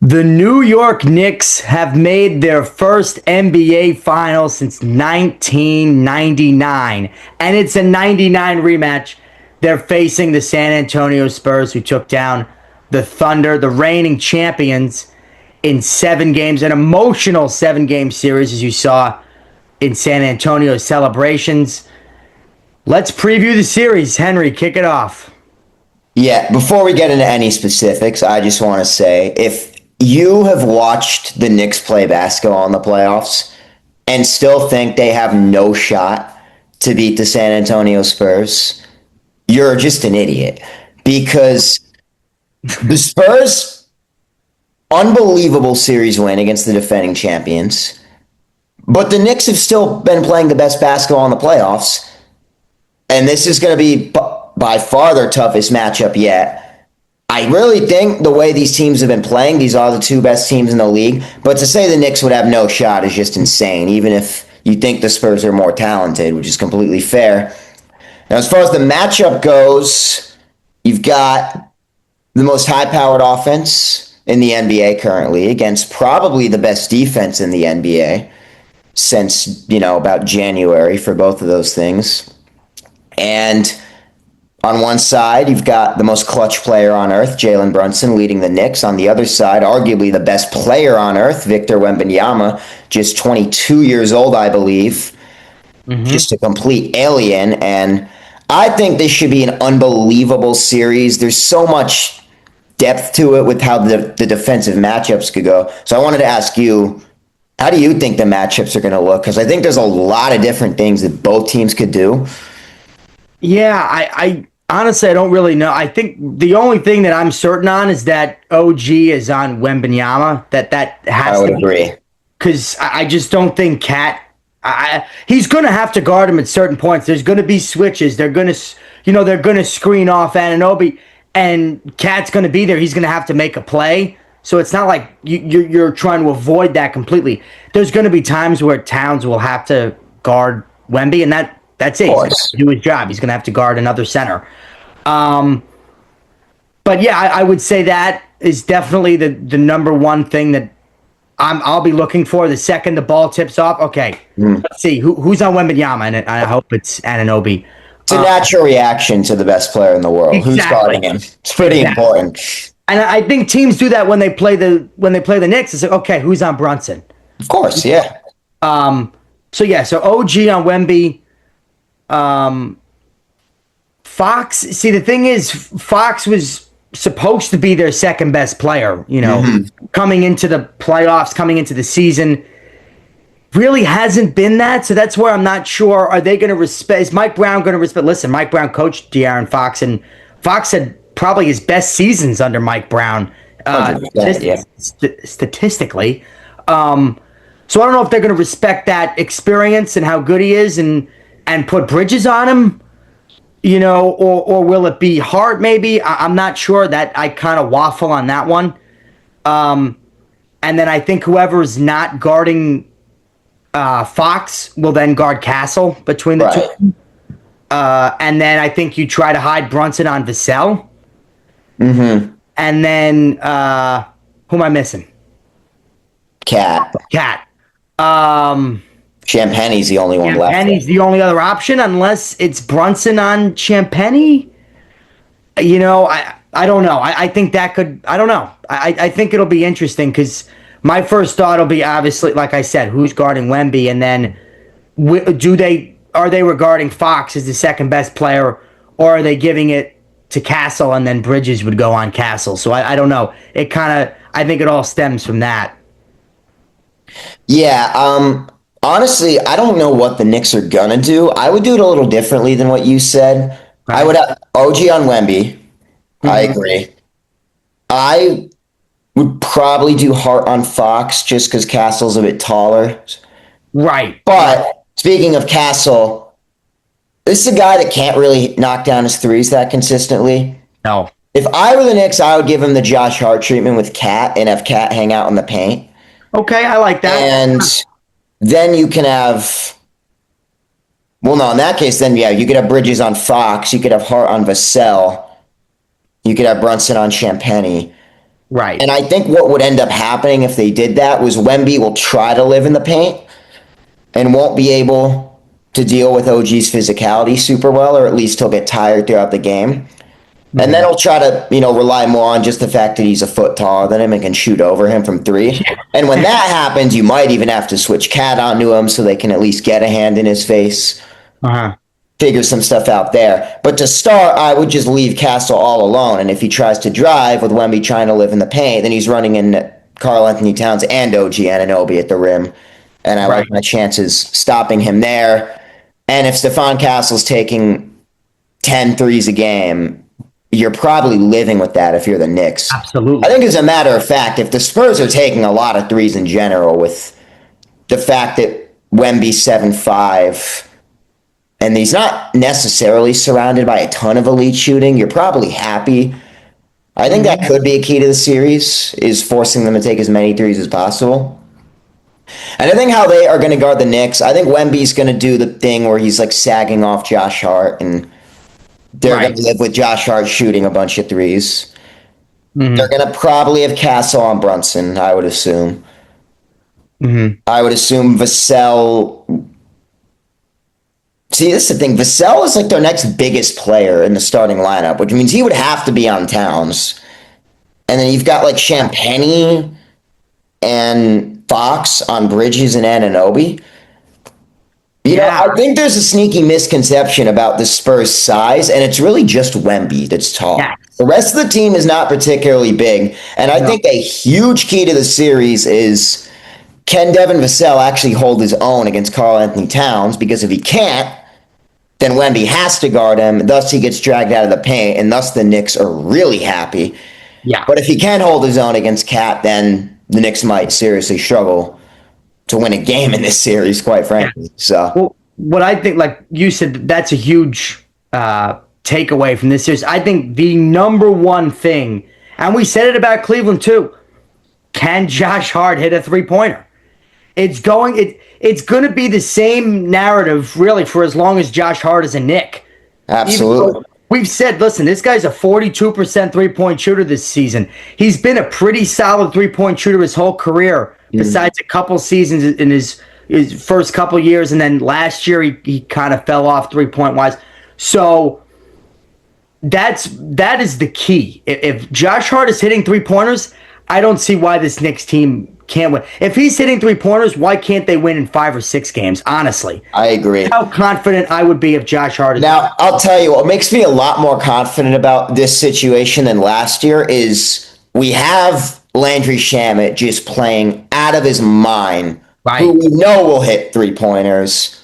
The New York Knicks have made their first NBA final since 1999, and it's a 99 rematch. They're facing the San Antonio Spurs, who took down the Thunder, the reigning champions, in 7 games. An emotional 7 game series, as you saw in San Antonio's celebrations. Let's preview the series. Henry, kick it off. Yeah, before we get into any specifics, I just want to say if you have watched the Knicks play basketball in the playoffs and still think they have no shot to beat the San Antonio Spurs, you're just an idiot. Because the Spurs, unbelievable series win against the defending champions, but the Knicks have still been playing the best basketball in the playoffs, and this is going to be by far their toughest matchup yet. I really think the way these teams have been playing, these are the two best teams in the league. But to say the Knicks would have no shot is just insane, even if you think the Spurs are more talented, which is completely fair. Now, as far as the matchup goes, you've got the most high-powered offense in the NBA currently against probably the best defense in the NBA since, about January for both of those things. And on one side, you've got the most clutch player on earth, Jalen Brunson, leading the Knicks. On the other side, arguably the best player on earth, Victor Wembanyama, just 22 years old, I believe. Just a complete alien. And I think this should be an unbelievable series. There's so much depth to it with how the defensive matchups could go. So I wanted to ask you, how do you think the matchups are going to look? Because I think there's a lot of different things that both teams could do. Yeah, I honestly, I don't really know. I think the only thing that I'm certain on is that OG is on Wembanyama. That has I would to agree. Because I just don't think Cat. He's going to have to guard him at certain points. There's going to be switches. They're going to screen off Anunoby, and Cat's going to be there. He's going to have to make a play. So it's not like you're trying to avoid that completely. There's going to be times where Towns will have to guard Wemby, and that's it. He's going to do his job. He's going to have to guard another center. But yeah, I would say that is definitely the number one thing that I'll be looking for. The second the ball tips off, okay, let's see who's on Wembanyama, and I hope it's Anunoby. It's a natural reaction to the best player in the world. Exactly. Who's guarding him? It's pretty important. And I think teams do that when they play the Knicks. It's like, okay, who's on Brunson? Of course, yeah. So OG on Wemby. Fox. See, the thing is, Fox was supposed to be their second best player. Coming into the playoffs, coming into the season, really hasn't been that. So that's where I'm not sure. Are they going to respect? Is Mike Brown going to respect? Listen, Mike Brown coached De'Aaron Fox, and Fox had probably his best seasons under Mike Brown, statistically. So I don't know if they're going to respect that experience and how good he is, and put Bridges on him, or will it be hard? Maybe I'm not sure. That I kind of waffle on that one. And then I think whoever is not guarding Fox will then guard Castle between the two. And then I think you try to hide Brunson on Vassell. And then who am I missing? Cat. Champagne's the only one left. Champagne's the only other option, unless it's Brunson on Champagne. I don't know. I think that could. I don't know. I think it'll be interesting because my first thought will be, obviously, like I said, who's guarding Wemby, and then are they regarding Fox as the second best player, or are they giving it to Castle and then Bridges would go on Castle? So I don't know. I think it all stems from that. Yeah. Honestly, I don't know what the Knicks are gonna do. I would do it a little differently than what you said. Right. I would have OG on Wemby. I agree. I would probably do Hart on Fox just because Castle's a bit taller. Right. But speaking of Castle, this is a guy that can't really knock down his threes that consistently. No. If I were the Knicks, I would give him the Josh Hart treatment with Cat and have Cat hang out in the paint. Okay, I like that. And then you can have, well, no, in that case, then, yeah, you could have Bridges on Fox. You could have Hart on Vassell. You could have Brunson on Champagny. Right. And I think what would end up happening if they did that was Wemby will try to live in the paint and won't be able to deal with OG's physicality super well, or at least he'll get tired throughout the game. And then Hmm. he'll try to, rely more on just the fact that he's a foot taller than him and can shoot over him from three. And when that happens, you might even have to switch Cat onto him so they can at least get a hand in his face, Uh-huh. figure some stuff out there. But to start, I would just leave Castle all alone. And if he tries to drive with Wemby trying to live in the paint, then he's running in Karl Anthony Towns and OG Anunoby at the rim. And I like Right. my chances stopping him there. And if Stephon Castle's taking 10 threes a game, you're probably living with that if you're the Knicks. I Absolutely. think, as a matter of fact, if the Spurs are taking a lot of threes in general, with the fact that Wemby's 7'5", and he's not necessarily surrounded by a ton of elite shooting, you're probably happy. I think that Hmm. could be a key to the series, is forcing them to take as many threes as possible. And I think how they are going to guard the Knicks, I think Wemby's going to do the thing where he's like sagging off Josh Hart, and they're going Right. to live with Josh Hart shooting a bunch of threes. They're Hmm. going to probably have Castle on Brunson, I would assume. Hmm. I would assume Vassell. See, this is the thing. Vassell is like their next biggest player in the starting lineup, which means he would have to be on Towns. And then you've got like Champagny and Fox on Bridges and Anunoby. Yeah. I think there's a sneaky misconception about the Spurs' size, and it's really just Wemby that's tall. Yes. The rest of the team is not particularly big, and I No. think a huge key to the series is, can Devin Vassell actually hold his own against Karl Anthony Towns? Because if he can't, then Wemby has to guard him, thus he gets dragged out of the paint, and thus the Knicks are really happy. Yeah. But if he can hold his own against Cat, then the Knicks might seriously struggle to win a game in this series, quite Yeah. frankly. So, Well, what I think, like you said, that's a huge takeaway from this series. I think the number one thing, and we said it about Cleveland too, can Josh Hart hit a 3-pointer? It's going to be the same narrative really for as long as Josh Hart is a Knick. Even though absolutely. we've said, listen, this guy's a 42% 3-point shooter this season. He's been a pretty solid 3-point shooter his whole career, besides a couple seasons in his first couple years, and then last year he kind of fell off 3-point wise. So that is the key. If Josh Hart is hitting 3-pointers, I don't see why this Knicks team can't win. If he's hitting 3-pointers, why can't they win in 5 or 6 games? Honestly, I agree. how confident I would be if Josh Hart is. Now, I'll tell you what makes me a lot more confident about this situation than last year is we have Landry Shamet just playing out of his mind, who Right. we know will hit 3-pointers.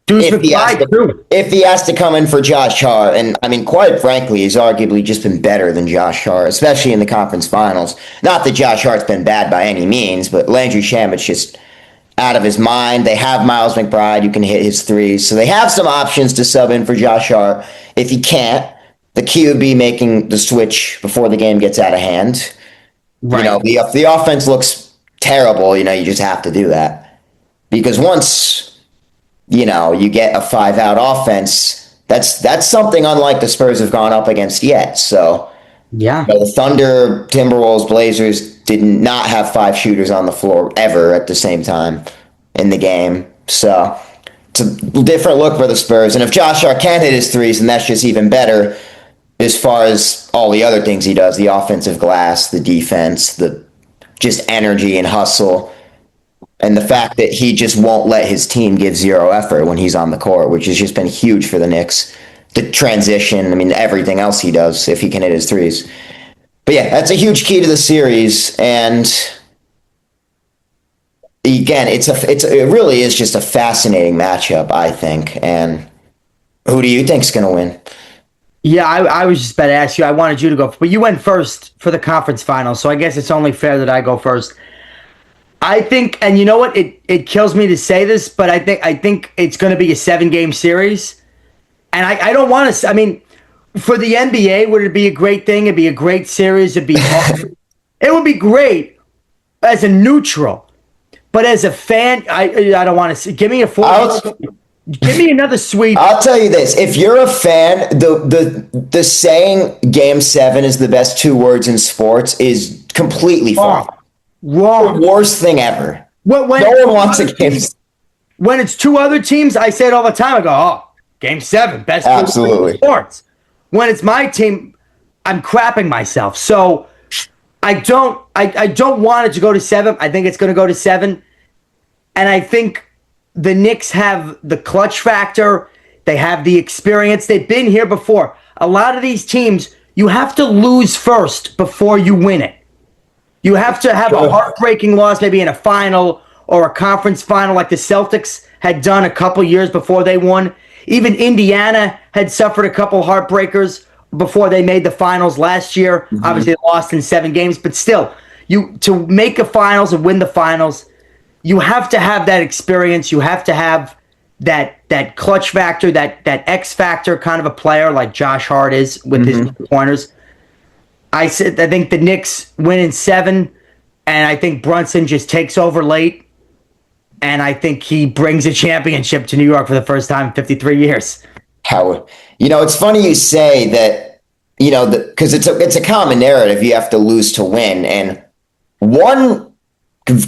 Deuce if he has McBride to too. if he has to come in for Josh Hart, and I mean, quite frankly, he's arguably just been better than Josh Hart, especially in the conference finals. Not that Josh Hart's been bad by any means, but Landry Shamet's just out of his mind. They have Miles McBride who can hit his threes, so they have some options to sub in for Josh Hart. If he can't, the key would be making the switch before the game gets out of hand. Right. If the offense looks terrible, you just have to do that, because once you get a 5-out offense, that's something unlike the Spurs have gone up against yet. So, Yeah. the Thunder, Timberwolves, Blazers did not have 5 shooters on the floor ever at the same time in the game. So, it's a different look for the Spurs. And if Josh Hart can hit his threes, then that's just even better as far as all the other things he does, the offensive glass, the defense, the just energy and hustle. And the fact that he just won't let his team give zero effort when he's on the court, which has just been huge for the Knicks. The transition, I mean, everything else he does if he can hit his threes. But yeah, that's a huge key to the series. And again, it really is just a fascinating matchup, I think. And who do you think's going to win? Yeah, I was just about to ask you. I wanted you to go, but you went first for the conference final, so I guess it's only fair that I go first. I think, and you know what? It kills me to say this, but I think it's going to be a 7-game series, and I don't want to. I mean, for the NBA, would it be a great thing? It'd be a great series. It'd be awesome. It would be great as a neutral, but as a fan, I don't want to see. Give me a 4. Give me another sweep. I'll tell you this: if you're a fan, the saying "Game 7 is the best 2 words in sports" completely Wrong. fine. Wrong. The worst thing ever. When No one wants a game. When it's two other teams, I say it all the time. I go, oh, game 7, best Absolutely. sports. When it's my team, I'm crapping myself. So I don't want it to go to 7. I think it's going to go to 7. And I think the Knicks have the clutch factor. They have the experience. They've been here before. A lot of these teams, you have to lose first before you win it. You have to have a heartbreaking loss, maybe in a final or a conference final, like the Celtics had done a couple years before they won. Even Indiana had suffered a couple heartbreakers before they made the finals last year. Obviously, they lost in 7 games, but still, you to make a finals and win the finals, you have to have that experience. You have to have that clutch factor, that X factor kind of a player like Josh Hart is with his pointers. I think the Knicks win in 7, and I think Brunson just takes over late, and I think he brings a championship to New York for the first time in 53 years. How it's funny you say that, because it's a common narrative. You have to lose to win, and one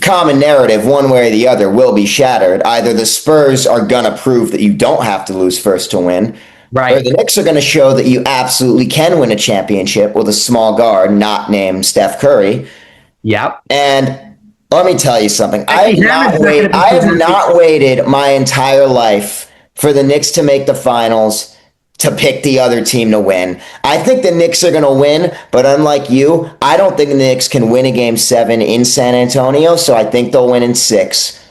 common narrative, one way or the other, will be shattered. Either the Spurs are gonna prove that you don't have to lose first to win, Right. or the Knicks are going to show that you absolutely can win a championship with a small guard not named Steph Curry. Yep. And let me tell you something. Becky Hammon's not gonna be I have too not happy. waited my entire life for the Knicks to make the finals to pick the other team to win. I think the Knicks are going to win, but unlike you, I don't think the Knicks can win a game 7 in San Antonio, so I think they'll win in 6.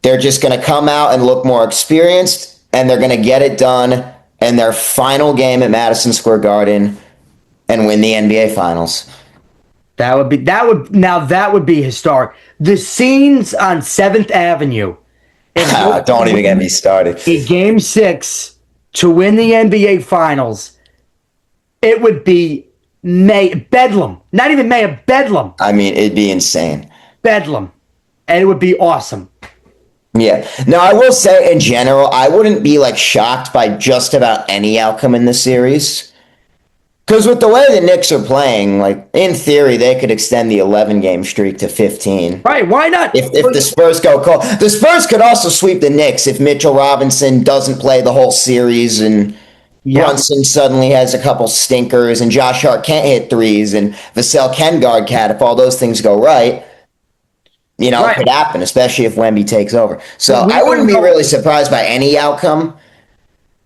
They're just going to come out and look more experienced, and they're going to get it done in their final game at Madison Square Garden and win the NBA Finals. That would be historic. The scenes on 7th Avenue. Don't even get me started. A game 6 to win the NBA Finals. It would be bedlam. Not even bedlam. I mean, it'd be insane. Bedlam. And it would be awesome. Yeah. Now, I will say, in general, I wouldn't be shocked by just about any outcome in the series. Because with the way the Knicks are playing, in theory, they could extend the 11-game streak to 15. Right, why not? If the Spurs go cold. The Spurs could also sweep the Knicks if Mitchell Robinson doesn't play the whole series and Brunson suddenly has a couple stinkers and Josh Hart can't hit threes and Vassell can guard Cat. If all those things go right, it could happen, especially if Wemby takes over. So I wouldn't be really surprised by any outcome,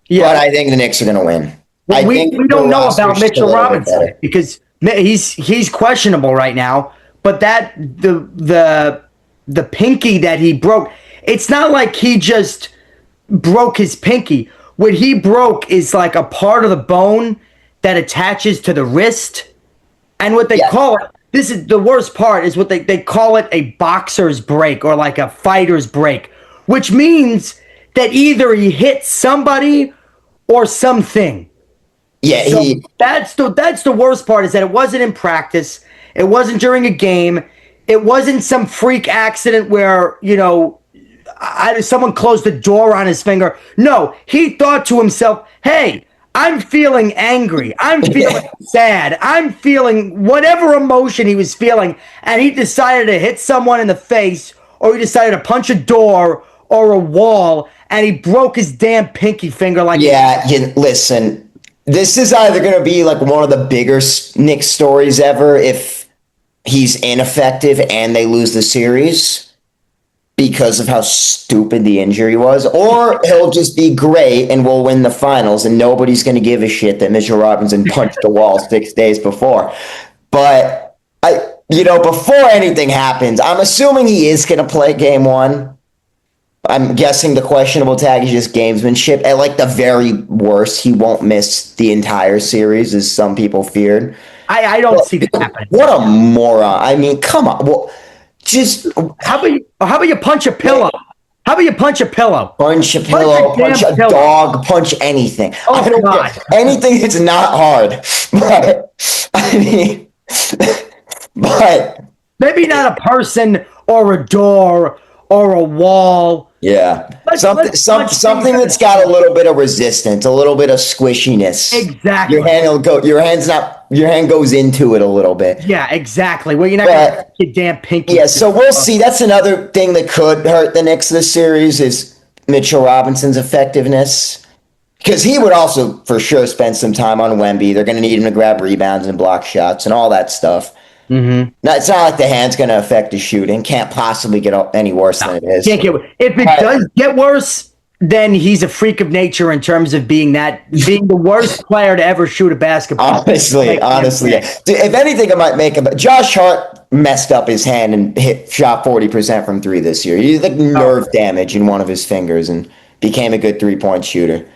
but I think the Knicks are going to win. We don't know about Mitchell Robinson because he's questionable right now. But the pinky that he broke, it's not like he just broke his pinky. What he broke is like a part of the bone that attaches to the wrist, and what they call it. This is the worst part, is what they call it a boxer's break or like a fighter's break, which means that either he hit somebody or something. Yeah, so that's the worst part, is that it wasn't in practice. It wasn't during a game. It wasn't some freak accident where, someone closed the door on his finger. No, he thought to himself, hey, I'm feeling angry. I'm feeling sad. I'm feeling whatever emotion he was feeling. And he decided to hit someone in the face, or he decided to punch a door or a wall, and he broke his damn pinky finger listen, this is either going to be one of the bigger Knicks stories ever if he's ineffective and they lose the series because of how stupid the injury was, or he'll just be great and we'll win the finals and nobody's going to give a shit that Mitchell Robinson punched the wall 6 days before. But before anything happens, I'm assuming he is going to play game 1. I'm guessing the questionable tag is just gamesmanship. At the very worst, he won't miss the entire series, as some people feared. I don't see that happening. What a moron. I mean, come on. Well, just how about you punch a pillow? How about you punch a pillow? Punch a pillow, punch a dog, punch anything. Oh, I don't God. Anything that's not hard. But I mean, but maybe not a person or a door or a wall. Yeah. Something that's got a little bit of resistance, a little bit of squishiness. Exactly. Your hand's not your hand goes into it a little bit. Yeah, exactly. Well, you're not going to But your damn pinky. yeah, so we'll see. That's another thing that could hurt the Knicks this series is Mitchell Robinson's effectiveness. Because he would also for sure spend some time on Wemby. They're going to need him to grab rebounds and block shots and all that stuff. Mm-hmm. Now, it's not like the hand's going to affect his shooting. Can't possibly get any worse than it is. Can't get, if it does get worse, then he's a freak of nature in terms of being the worst player to ever shoot a basketball. Honestly. If anything, I might make him. Josh Hart messed up his hand and shot 40% from three this year. He had like nerve damage in one of his fingers and became a good 3-point shooter.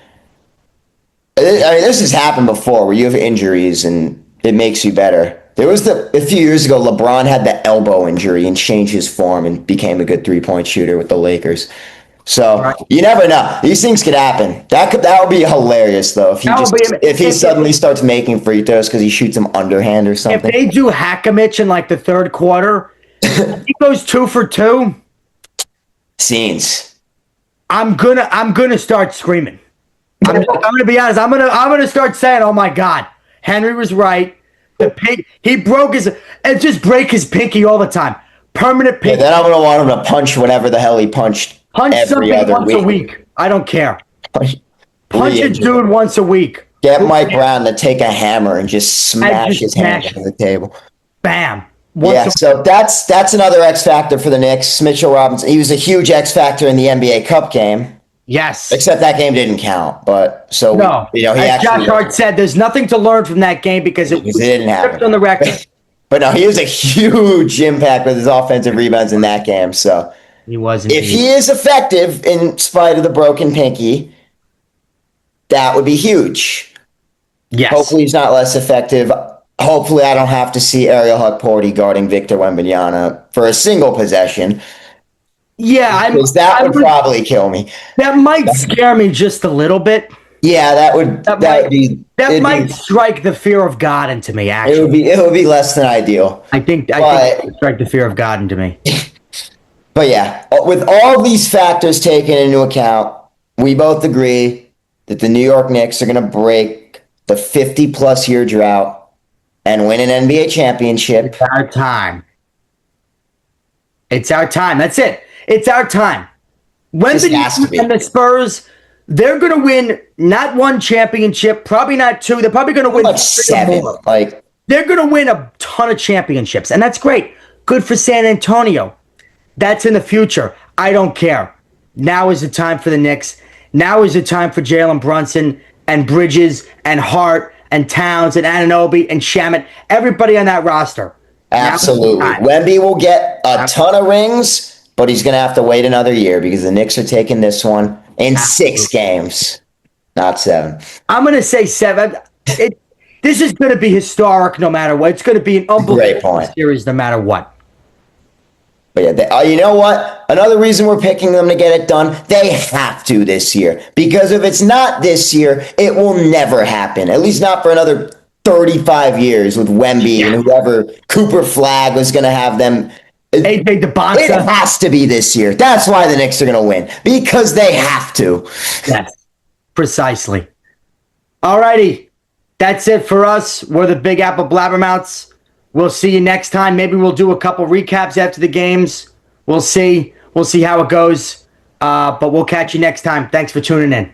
I mean, this has happened before where you have injuries and it makes you better. There was a few years ago, LeBron had the elbow injury and changed his form and became a good 3-point shooter with the Lakers. So you never know. These things could happen. That would be hilarious though if he suddenly starts making free throws because he shoots them underhand or something. If they do hack-a-mitch in like the third quarter, he goes 2 for 2. Scenes. I'm gonna start screaming. I'm gonna be honest. I'm gonna start saying, "Oh my God, Henry was right." He broke just break his pinky all the time. Permanent pinky. Yeah, then I'm gonna want him to punch whatever the hell he punched. Punch something once a week. I don't care. Punch a dude once a week. Get Mike Brown to take a hammer and just smash his hand on the table. Bam. So that's another X factor for the Knicks. Mitchell Robinson. He was a huge X factor in the NBA Cup game. Yes. Except that game didn't count. But so no. He As actually, Josh Hart said, there's nothing to learn from that game because it didn't happen on the record. But no, he was a huge impact with his offensive rebounds in that game. So he was indeed. If he is effective in spite of the broken pinky, that would be huge. Yes. Hopefully he's not less effective. Hopefully I don't have to see Ariel Hukporty guarding Victor Wembanyama for a single possession. Yeah, because that would probably kill me. That might scare me just a little bit. Yeah, that might strike the fear of God into me. Actually, it would be less than ideal. I think it would strike the fear of God into me. But yeah, with all these factors taken into account, we both agree that the New York Knicks are going to break the 50-plus year drought and win an NBA championship. It's our time. It's our time. That's it. It's our time. When the Knicks and the Spurs, they're going to win not one championship, probably not two. They're probably going to win like 7. They're going to win a ton of championships, and that's great. Good for San Antonio. That's in the future. I don't care. Now is the time for the Knicks. Now is the time for Jalen Brunson and Bridges and Hart and Towns and Anunoby and Shamet. Everybody on that roster. Absolutely. Wemby will get a ton of rings, but he's going to have to wait another year because the Knicks are taking this one in 6 games, not 7. I'm going to say 7. This is going to be historic no matter what. It's going to be an unbelievable series no matter what. But yeah, you know what? Another reason we're picking them to get it done, they have to this year. Because if it's not this year, it will never happen. At least not for another 35 years with Wemby and whoever Cooper Flagg was going to have them. It has to be this year. That's why the Knicks are going to win. Because they have to. Yes, precisely. All righty. That's it for us. We're the Big Apple Blabbermouths. We'll see you next time. Maybe we'll do a couple recaps after the games. We'll see. We'll see how it goes. But we'll catch you next time. Thanks for tuning in.